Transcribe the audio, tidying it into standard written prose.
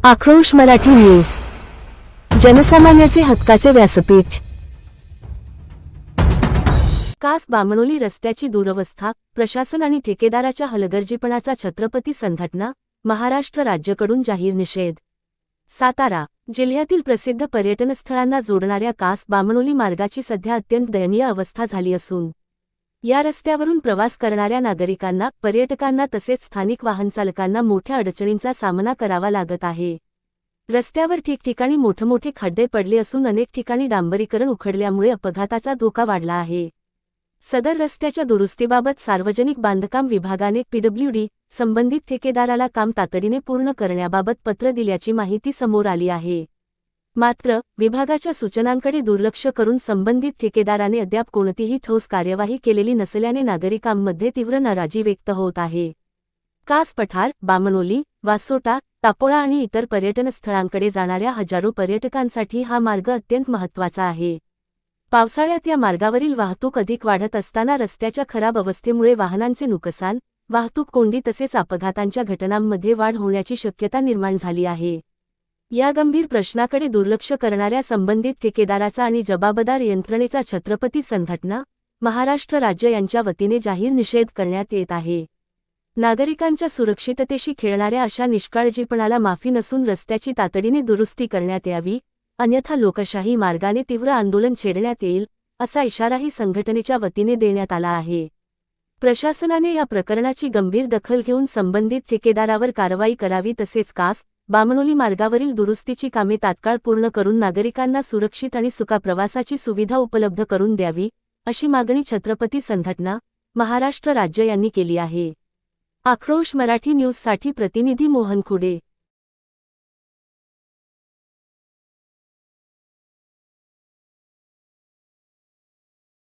आक्रोश मराठी न्यूज, जनसामान्याचे हक्काचे व्यासपीठ। कास बामणोली रस्त्याची दुरवस्था, प्रशासन आणि ठेकेदाराच्या हलगर्जीपणाचा छत्रपती संघटना महाराष्ट्र राज्याकडून जाहीर निषेध। सातारा जिल्ह्यातील प्रसिद्ध पर्यटनस्थळांना जोडणाऱ्या कास बामणोली मार्गाची सध्या अत्यंत दयनीय अवस्था झाली असून या रस्त्यावरून प्रवास करणाऱ्या नागरिकांना, पर्यटकांना तसेच स्थानिक वाहनचालकांना मोठ्या अडचणींचा सामना करावा लागत आहे। रस्त्यावर ठिकठिकाणी मोठमोठे खड्डे पडले असून अनेक ठिकाणी डांबरीकरण उखडल्यामुळे अपघाताचा धोका वाढला आहे। सदर रस्त्याच्या दुरुस्तीबाबत सार्वजनिक बांधकाम विभागाने पीडब्ल्यूडी संबंधित ठेकेदाराला काम तातडीने पूर्ण करण्याबाबत पत्र दिल्याची माहिती समोर आली आहे। मात्र विभागाच्या सूचनांकडे दुर्लक्ष करून संबंधित ठेकेदाराने अद्याप कोणतीही ठोस कार्यवाही केलेली नसल्याने नागरिकांमध्ये तीव्र नाराजी व्यक्त होत आहे। कास पठार, बामणोली, वासोटा, टापोळा आणि इतर पर्यटनस्थळांकडे जाणाऱ्या हजारो पर्यटकांसाठी हा मार्ग अत्यंत महत्त्वाचा आहे। पावसाळ्यात या मार्गावरील वाहतूक अधिक वाढत असताना रस्त्याच्या खराब अवस्थेमुळे वाहनांचे नुकसान, वाहतूक कोंडी तसेच अपघातांच्या घटनांमध्ये वाढ होण्याची शक्यता निर्माण झाली आहे। या गंभीर प्रश्नाकडे दुर्लक्ष करणाऱ्या संबंधित ठेकेदाराचा आणि जबाबदार यंत्रणेचा छत्रपती संघटना महाराष्ट्र राज्य यांच्या वतीने जाहीर निषेध करण्यात येत आहे। नागरिकांच्या सुरक्षिततेशी खेळणाऱ्या अशा निष्काळजीपणाला माफी नसून रस्त्याची तातडीने दुरुस्ती करण्यात यावी, अन्यथा लोकशाही मार्गाने तीव्र आंदोलन छेडण्यात येईल, असा इशाराही संघटनेच्या वतीने देण्यात आला आहे। प्रशासनाने या प्रकरणाची गंभीर दखल घेऊन संबंधित ठेकेदारावर कारवाई करावी तसेच कास बामणोली मार्गावरील दुरुस्तीची कामे तात्काळ पूर्ण करून नागरिकांना सुरक्षित आणि सुखा प्रवासाची सुविधा उपलब्ध करून द्यावी, अशी मागणी छत्रपती संघटना महाराष्ट्र राज्य यांनी केली आहे। आक्रोश मराठी न्यूजसाठी प्रतिनिधी मोहन खुडे।